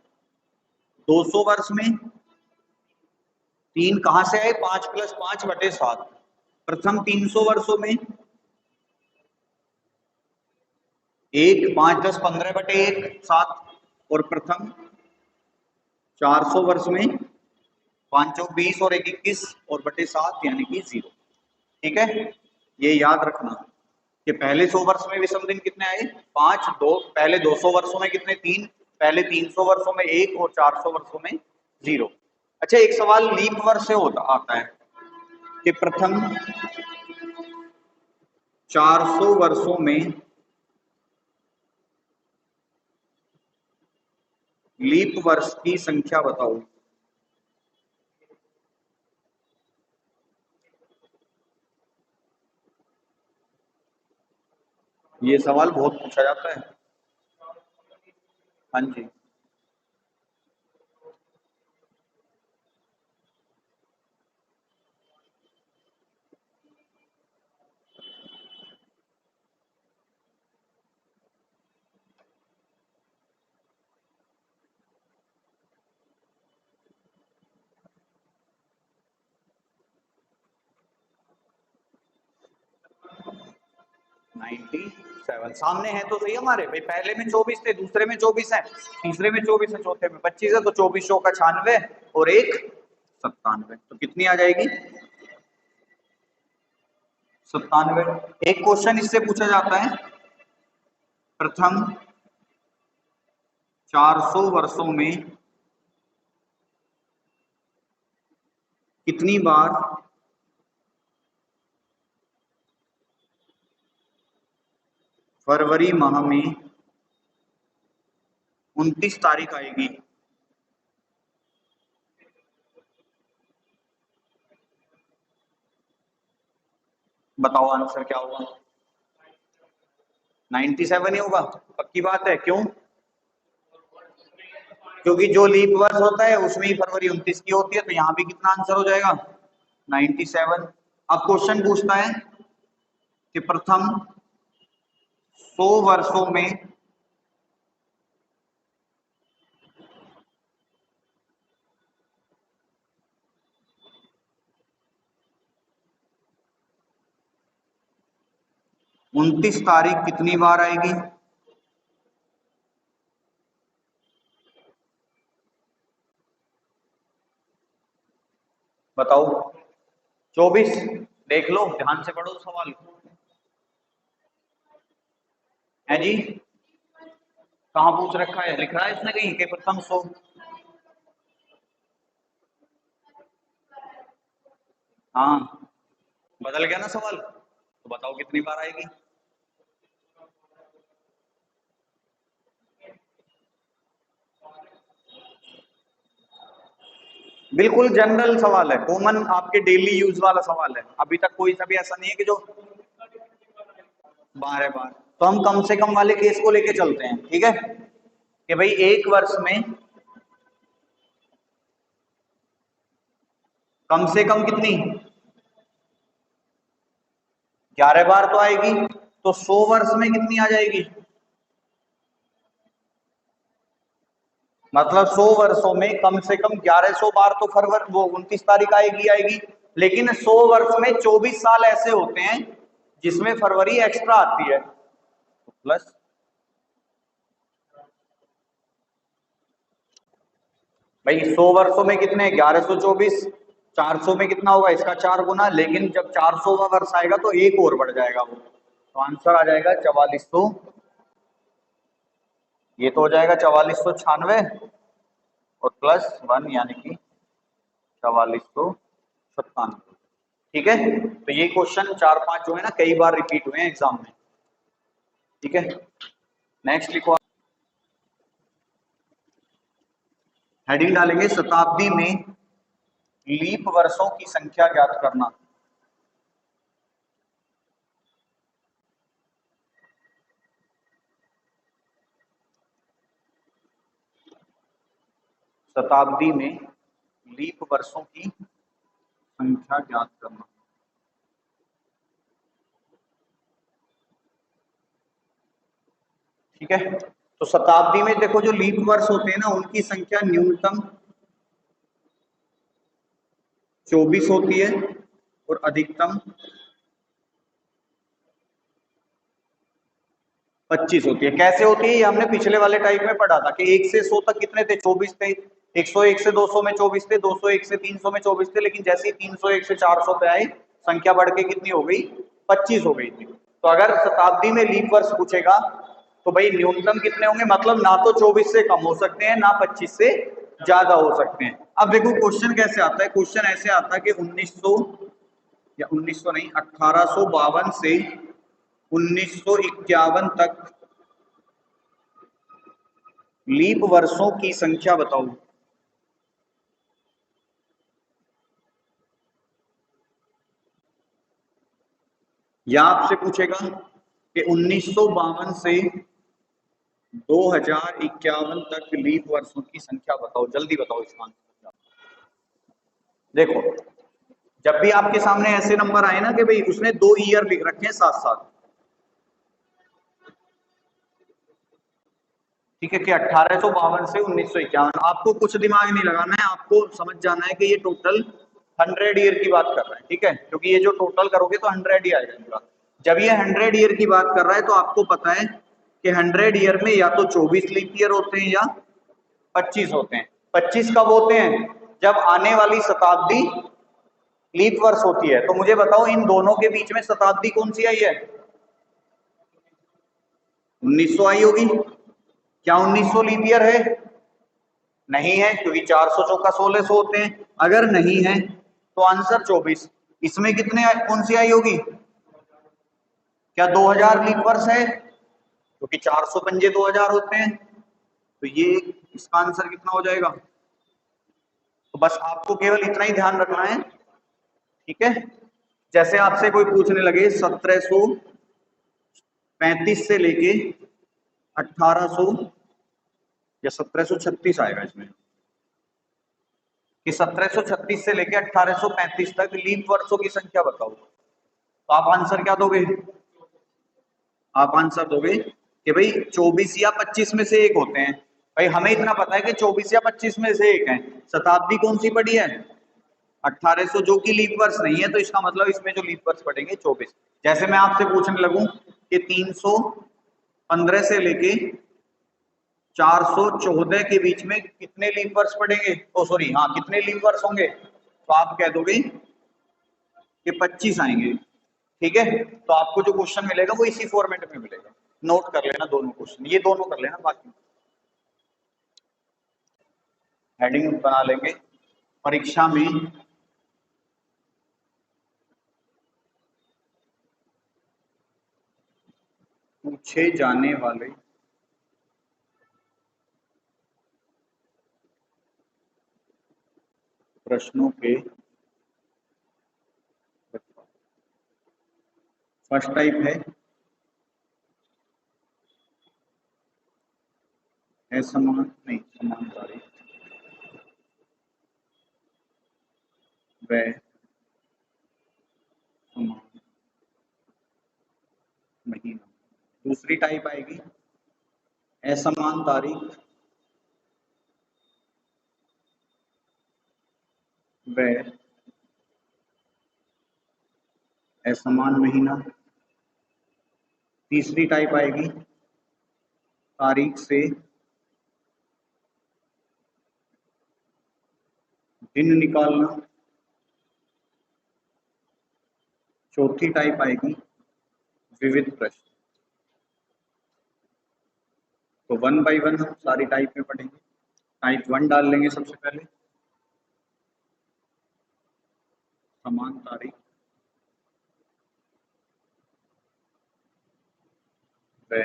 200 वर्ष में 3 कहां से आए? 5 + 5 / 7। प्रथम 300 वर्षों में 1, 5, 10, 15 / 1, 7। और प्रथम 400 वर्ष में 5 × 20 और 1 × 21 और बटे 7 यानी कि 0, ठीक है। ये याद रखना कि पहले 100 वर्ष में विषम दिन कितने आए? 5। 2 पहले 200 वर्षों में कितने? 3। पहले 300 वर्षों में 1 और 400 वर्षों में 0। अच्छा, एक सवाल लीप वर्ष से होता आता है कि प्रथम 400 वर्षों में लीप वर्ष की संख्या बताओ। ये सवाल बहुत पूछा जाता है। हाँ जी, नाइन्टी सेवन सामने है तो सही हमारे भाई। पहले में 24 थे, दूसरे में 24 है, तीसरे में 24 है, चौथे में 25 है, तो 24 का 96 और एक 97, तो कितनी आ जाएगी? 97। एक क्वेश्चन इससे पूछा जाता है, प्रथम 400 वर्षों में कितनी बार फरवरी माह में 29 तारीख आएगी? बताओ आंसर क्या होगा? 97 ही होगा, पक्की बात है? क्यों? क्योंकि जो लीप वर्ष होता है उसमें ही फरवरी 29 की होती है, तो यहाँ भी कितना आंसर हो जाएगा? 97। अब क्वेश्चन पूछता है कि प्रथम 100 वर्षों में उनतीस तारीख कितनी बार आएगी? बताओ। 24। देख लो, ध्यान से पढ़ो सवाल है जी। कहाँ पूछ रखा है? लिख रहा है इसने कहीं कि प्रथम 100? हाँ, बदल गया ना सवाल, तो बताओ कितनी बार आएगी? बिल्कुल जनरल सवाल है, कॉमन आपके डेली यूज वाला सवाल है। अभी तक कोई सा भी ऐसा नहीं है कि जो 12 बार। तो हम कम से कम वाले केस को लेके चलते हैं, ठीक है? कि भाई एक वर्ष में कम से कम कितनी? 11 बार तो आएगी, तो 100 वर्ष में कितनी आ जाएगी? मतलब 100 वर्षों में कम से कम 1100 बार तो फरवरी वो 29 तारीख आएगी आएगी। लेकिन 100 वर्ष में 24 साल ऐसे होते हैं जिसमें फरवरी एक्स्ट्रा आती है, तो प्लस। भाई 100 वर्षों में कितने? 1124। 400 में कितना होगा? इसका 4 गुना। लेकिन जब 400वां वर्ष आएगा तो एक और बढ़ जाएगा वो, तो आंसर आ जाएगा 4400। ये तो हो जाएगा 4496 और प्लस 1 यानी कि 4497। ठीक है, तो ये क्वेश्चन 4-5 जो है ना कई बार रिपीट हुए हैं एग्जाम में। ठीक है, नेक्स्ट लिखो। हेडिंग डालेंगे शताब्दी में लीप वर्षों की संख्या ज्ञात करना। शताब्दी में लीप वर्षों की संख्या ज्ञात करना। ठीक है, तो शताब्दी में देखो जो लीप वर्ष होते हैं ना उनकी संख्या न्यूनतम 24 होती है और अधिकतम 25 होती है। कैसे होती है ये हमने पिछले वाले टाइप में पढ़ा था कि 1 से 100 तक कितने थे? 24 थे। 101 से 200 में 24 थे, 201 से 300 में 24 थे, लेकिन जैसे ही 301 से 400 पे आए संख्या बढ़ के कितनी हो गई? 25 हो गई थी। तो अगर शताब्दी में लीप वर्ष पूछेगा तो भाई न्यूनतम कितने होंगे, मतलब ना तो 24 से कम हो सकते हैं ना 25 से ज्यादा हो सकते हैं। अब देखो क्वेश्चन कैसे आता है, क्वेश्चन ऐसे आता है कि 1900 या 1900 नहीं, 1852 से 1951 तक लीप वर्षों की संख्या बताओ। या आपसे पूछेगा कि 1952 से 2051 तक लीप वर्षों की संख्या बताओ, जल्दी बताओ इसका आंसर। देखो जब भी आपके सामने ऐसे नंबर आए ना कि भाई उसने 2 ईयर लिख रखे हैं साथ साथ, ठीक है, कि 1852 से 1951, आपको कुछ दिमाग नहीं लगाना है, आपको समझ जाना है कि ये टोटल 100 ईयर की बात कर रहा है, ठीक है, क्योंकि ये जो टोटल करोगे तो 100 ही आएगा पूरा। जब ये 100 ईयर की बात कर रहा है तो आपको पता है कि 100 ईयर में या तो 24 लीप ईयर होते हैं या 25 होते हैं। 25 कब होते हैं, जब आने वाली शताब्दी लीप वर्ष होती है। तो मुझे बताओ इन दोनों के बीच में शताब्दी कौन सी आई है, 1900 आई होगी। क्या 1900 लीप ईयर है, नहीं है, क्योंकि 400 चौका 1600 होते हैं। अगर नहीं है तो आंसर 24। इसमें कितने कौन सी आई होगी, क्या 2000 लीप वर्ष है, क्योंकि 400 पंजे 2000 होते हैं। तो ये इसका आंसर कितना हो जाएगा। तो बस आपको केवल इतना ही ध्यान रखना है, ठीक है। जैसे आपसे कोई पूछने लगे 1735 से लेके 1800 या 1736 आएगा इसमें, कि 1736 से लेके 1835 तक लीप वर्षों की संख्या बताओ, तो आप आंसर क्या दोगे, आप आंसर दोगे कि भाई 24 या 25 में से एक होते हैं। भाई हमें इतना पता है कि 24 या 25 में से एक है। शताब्दी कौन सी पड़ी है, 1800, जो कि लीप वर्ष नहीं है, तो इसका मतलब इसमें जो लीप वर्ष पड़ेंगे 24। जैसे मैं आपसे पूछने लगूं कि 315 से लेके 414 के बीच में कितने लीप वर्ष पड़ेंगे, ओ सॉरी हाँ कितने लीप वर्ष होंगे, तो आप कह दोगे कि 25 आएंगे, ठीक है। तो आपको जो क्वेश्चन मिलेगा वो इसी फॉर्मेट में मिलेगा, नोट कर लेना दोनों क्वेश्चन, ये दोनों कर लेना, बाकी हेडिंग बना लेंगे। परीक्षा में पूछे जाने वाले प्रश्नों के फर्स्ट टाइप है असमान नहीं समानकारी व समान महीना। दूसरी टाइप आएगी असमान तारीख व असमान महीना। तीसरी टाइप आएगी तारीख से दिन निकालना। चौथी टाइप आएगी विविध प्रश्न। तो वन बाय वन हम सारी टाइप में पढ़ेंगे। टाइप 1 डाल लेंगे सबसे पहले, समान तारीख व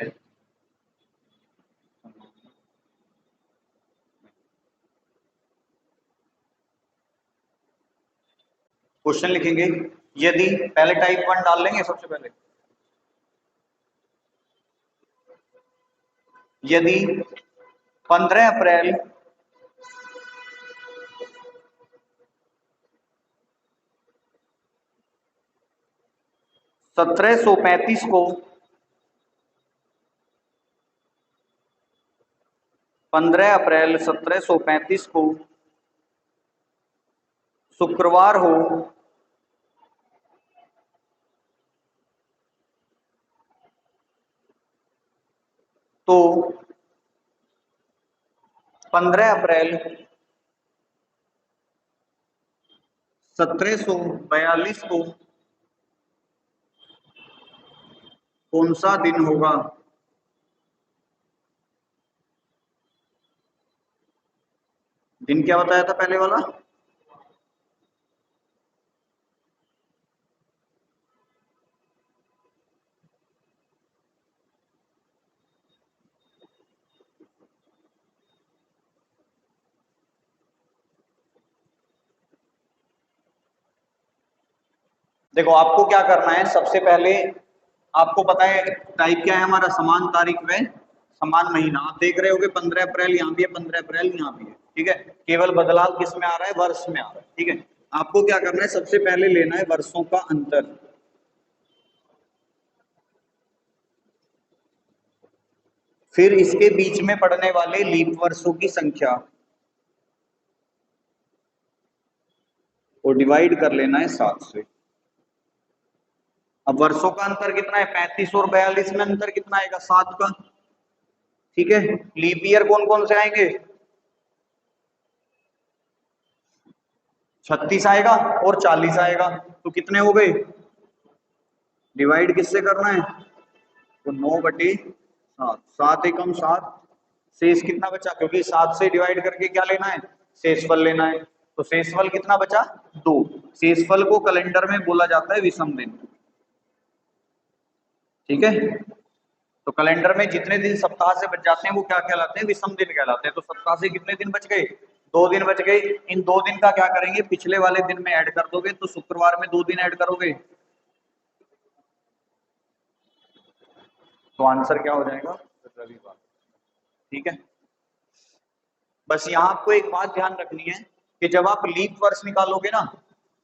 क्वेश्चन लिखेंगे। यदि पहले टाइप 1 डाल लेंगे सबसे पहले, यदि 15 अप्रैल 1735 को 15 अप्रैल 1735 को शुक्रवार हो तो 15 अप्रैल 1742 को कौन सा दिन होगा। दिन क्या बताया था पहले वाला? देखो आपको क्या करना है, सबसे पहले आपको पता है टाइप क्या है हमारा, समान तारीख व समान महीना। आप देख रहे होगे 15 अप्रैल यहाँ भी है, 15 अप्रैल यहाँ भी है, ठीक है। केवल बदलाव किस में आ रहा है, वर्ष में आ रहा है, ठीक है। आपको क्या करना है, सबसे पहले लेना है वर्षों का अंतर, फिर इसके बीच में पड़ने वाले लीप वर्षों की संख्या को डिवाइड कर लेना है 7 से। अब वर्षों का अंतर कितना है, 35 और 42 में अंतर कितना आएगा, 7 का, ठीक है। लीप ईयर कौन कौन से आएंगे, 36 आएगा और 40 आएगा, तो कितने हो गए, डिवाइड किससे करना है, तो 9/7, 7 एकम 7, शेष कितना बचा, क्योंकि 7 से डिवाइड करके क्या लेना है, शेषफल लेना है, तो शेषफल कितना बचा, 2। शेषफल को कैलेंडर में बोला जाता है विषम दिन, ठीक है। तो कैलेंडर में जितने दिन सप्ताह से बच जाते हैं वो क्या कहलाते हैं, विषम दिन कहलाते हैं। तो सप्ताह से कितने दिन बच गए, 2 दिन बच गए। इन 2 दिन का क्या करेंगे, पिछले वाले दिन में ऐड कर दोगे, तो शुक्रवार में 2 दिन ऐड करोगे, तो आंसर क्या हो जाएगा, रविवार, ठीक है। बस यहाँ आपको एक बात ध्यान रखनी है कि जब आप लीप वर्ष निकालोगे ना,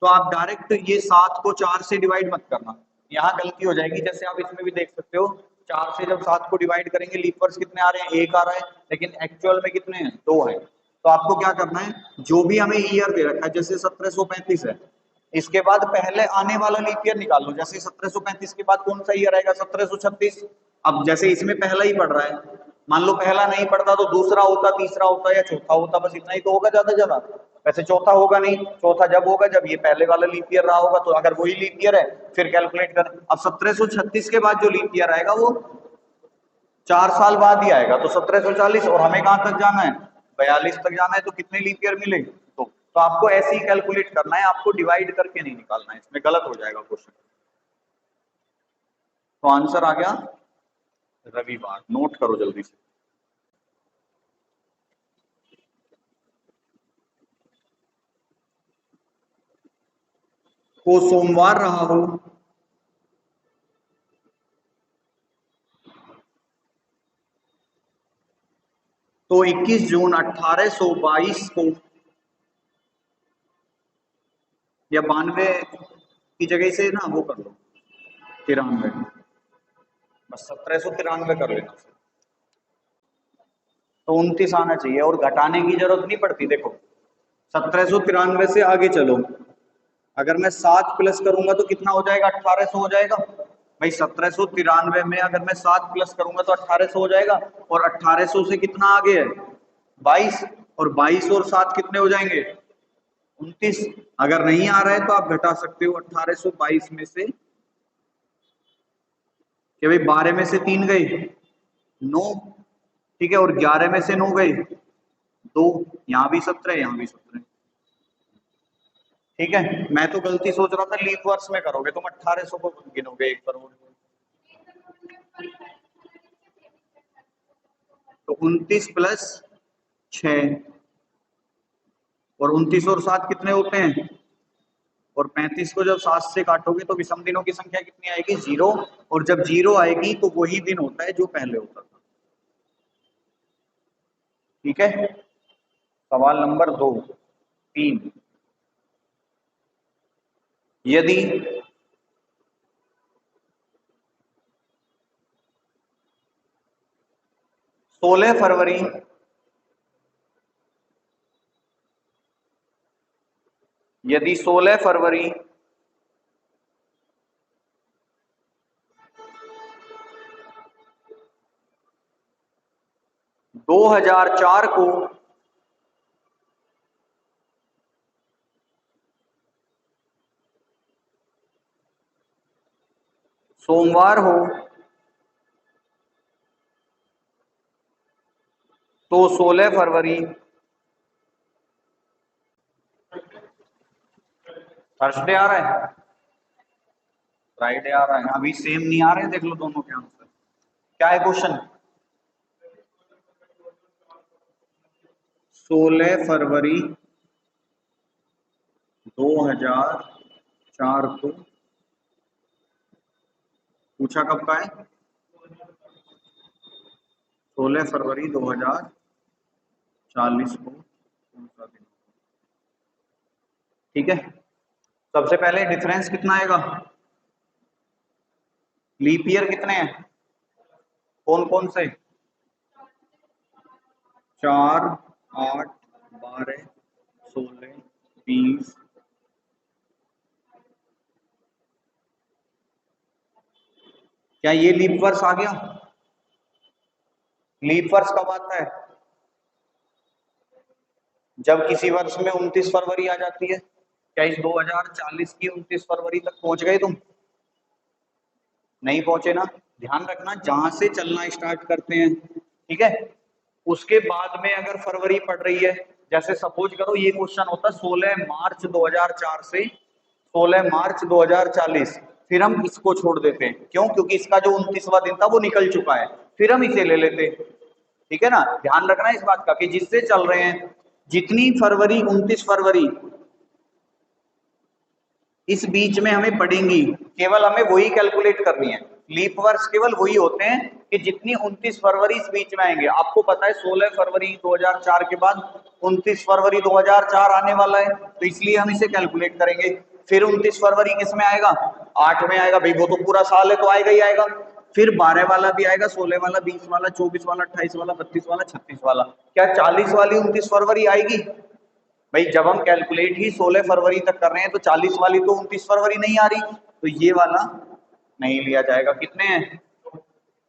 तो आप डायरेक्ट ये 7 को 4 से डिवाइड मत करना, यहाँ गलती हो जाएगी। जैसे आप इसमें भी देख सकते हो, 4 से जब 7 को डिवाइड करेंगे, लीप वर्ष कितने आ रहे हैं, 1 आ रहा है, लेकिन एक्चुअल में कितने हैं, 2 है। तो आपको क्या करना है, जो भी हमें ईयर दे रखा है, जैसे 1735 है, इसके बाद पहले आने वाला लीप ईयर निकाल लो। जैसे 1735 के बाद कौन सा ईयर आएगा, 1736। अब जैसे इसमें पहला ही पड़ रहा है, मान लो पहला नहीं पड़ता तो दूसरा होता, तीसरा होता या चौथा होता, बस इतना ही तो होगा ज्यादा ज्यादा। वैसे चौथा होगा नहीं, चौथा जब होगा जब ये पहले वाला लीप ईयर रहा होगा। तो अगर वही लीप ईयर है फिर कैलकुलेट कर, अब 1736 के बाद जो लीप ईयर आएगा वो 4 साल बाद ही आएगा, तो 1740, और हमें कहां तक जाना है, 42 तक जाना है, तो कितने लीप ईयर मिले, तो आपको ऐसे ही कैलकुलेट करना है, आपको डिवाइड करके नहीं निकालना है, इसमें गलत हो जाएगा क्वेश्चन। तो आंसर आ गया रविवार, नोट करो जल्दी से। को सोमवार रहा हो तो 21 जून 1822 को, या 92 की जगह से ना वो कर लो 93, बस 1793 कर लेना, तो 29 आना चाहिए, और घटाने की जरूरत नहीं पड़ती। देखो 1793 से आगे चलो, अगर मैं 7 प्लस करूंगा तो कितना हो जाएगा, 1800 हो जाएगा। भाई 1793 में अगर मैं 7 प्लस करूंगा तो 1800 हो जाएगा, और 1800 से कितना आगे है, 22, और 22 और 7 कितने हो जाएंगे, 29। अगर नहीं आ रहा है तो आप घटा सकते हो 1822 में से, कि भाई 12 में से 3 गए, 9, ठीक है, और 11 में से 9 गए 2, यहाँ भी 17, यहाँ भी 17, ठीक है। मैं तो गलती सोच रहा था लीप वर्ष में करोगे, तुम 1800 को गिनोगे 1 करोड़, तो 29 प्लस 6, और 29 और 7 कितने होते हैं, और 35 को जब 7 से काटोगे तो विषम दिनों की संख्या कितनी आएगी, 0, और जब 0 आएगी तो वही दिन होता है जो पहले होता था, ठीक है। सवाल नंबर 2, 3, यदि 16 फरवरी यदि 16 फरवरी 2004 को सोमवार हो तो 16 फरवरी थर्सडे आ रहा है, फ्राइडे आ रहा है, अभी सेम नहीं आ रहे, देख लो दोनों के आंसर। क्या है क्वेश्चन? 16 फरवरी 2004 को पूछा कब का है? 16 फरवरी 2040 को कौन सा दिन? ठीक है, सबसे पहले डिफरेंस कितना आएगा? लीप ईयर कितने हैं, कौन कौन से? 4, 8, 12, 16, 20। क्या ये लीप वर्ष आ गया? लीप वर्ष कब आता है? जब किसी वर्ष में 29 फरवरी आ जाती है। क्या इस 2040 की 29 फरवरी तक पहुंच गए तुम? नहीं पहुंचे ना। ध्यान रखना, जहां से चलना स्टार्ट करते हैं, ठीक है, उसके बाद में अगर फरवरी पड़ रही है, जैसे सपोज करो ये क्वेश्चन होता 16 मार्च 2004 से 16 मार्च 2040, फिर हम इसको छोड़ देते हैं। क्यों? क्योंकि इसका जो 29वां दिन था वो निकल चुका है, फिर हम इसे ले लेते। ठीक है ना, ध्यान रखना इस बात का कि जिससे चल रहे हैं, जितनी फरवरी 29 फरवरी इस बीच में हमें पड़ेंगी, केवल हमें वही कैलकुलेट करनी है। लीप वर्ष केवल वही होते हैं कि जितनी 29 फरवरी इस बीच में आएंगे। आपको पता है 16 फरवरी 2004 के बाद 29 फरवरी 2004 आने वाला है, तो इसलिए हम इसे कैलकुलेट करेंगे। फिर 29 फरवरी किस में आएगा? 8 में आएगा, भाई वो तो पूरा साल है तो आएगा ही आएगा। फिर 12 वाला भी आएगा, 16 वाला, 20 वाला, 24 वाला, 28 वाला, 32 वाला, 36 वाला। क्या 40 वाली 29 फरवरी आएगी? भाई जब हम कैलकुलेट ही 16 फरवरी तक कर रहे हैं तो 40 वाली तो 29 फरवरी नहीं आ रही, तो ये वाला नहीं लिया जाएगा। कितने हैं?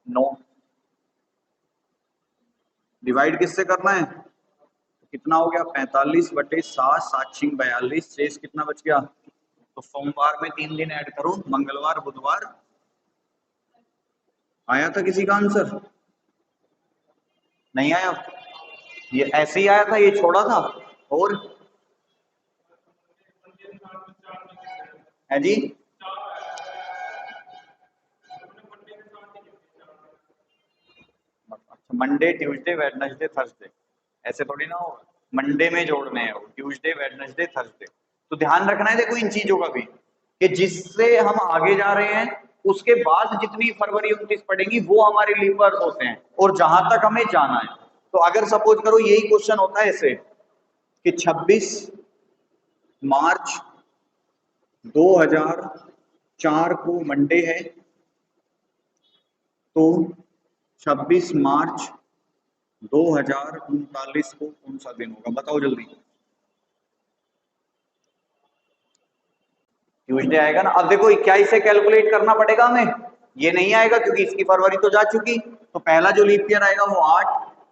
9। डिवाइड किससे करना है? तो कितना हो गया? 45/7, 7 42, शेष कितना बच गया? तो सोमवार में 3 दिन ऐड करो, मंगलवार बुधवार। आया था किसी का आंसर? नहीं आया? ये ऐसे ही आया था, ये छोड़ा था। और है जी, अच्छा, मंडे ट्यूसडे वेडनेसडे थर्सडे, ऐसे थोड़ी ना होगा। मंडे में जोड़ने हैं वो, ट्यूसडे वेडनेसडे थर्सडे। तो ध्यान रखना है देखो इन चीजों का भी, कि जिससे हम आगे जा रहे हैं उसके बाद जितनी फरवरी 29 पड़ेंगी वो हमारे लीप वर्ष होते हैं, और जहां तक हमें जाना है। तो अगर सपोज करो यही क्वेश्चन होता है ऐसे कि 26 मार्च 2004 को मंडे है, तो 26 मार्च 2039 को कौन सा दिन होगा? बताओ जल्दी। ट्यूसडे आएगा ना। अब देखो क्या इसे कैलकुलेट करना पड़ेगा हमें, ये नहीं आएगा क्योंकि इसकी फरवरी तो जा चुकी। तो पहला जो लीप ईयर आएगा वो 8,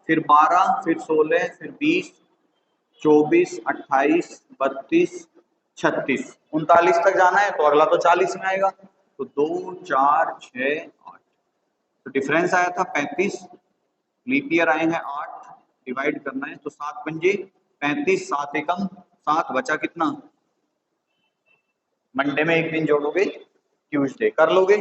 फिर 12, फिर 16, फिर 20, 24, 28, 32, 36, 39 तक जाना है, तो अगला तो 40 में आएगा। तो 2, 4, 6, 8, तो डिफरेंस आया था 35, लीप ईयर आए हैं 8, डिवाइड करना है तो 7 पंजे 35, 7 एकम 7, बचा कितना? मंडे में एक दिन जोड़ोगे, ट्यूसडे कर लोगे।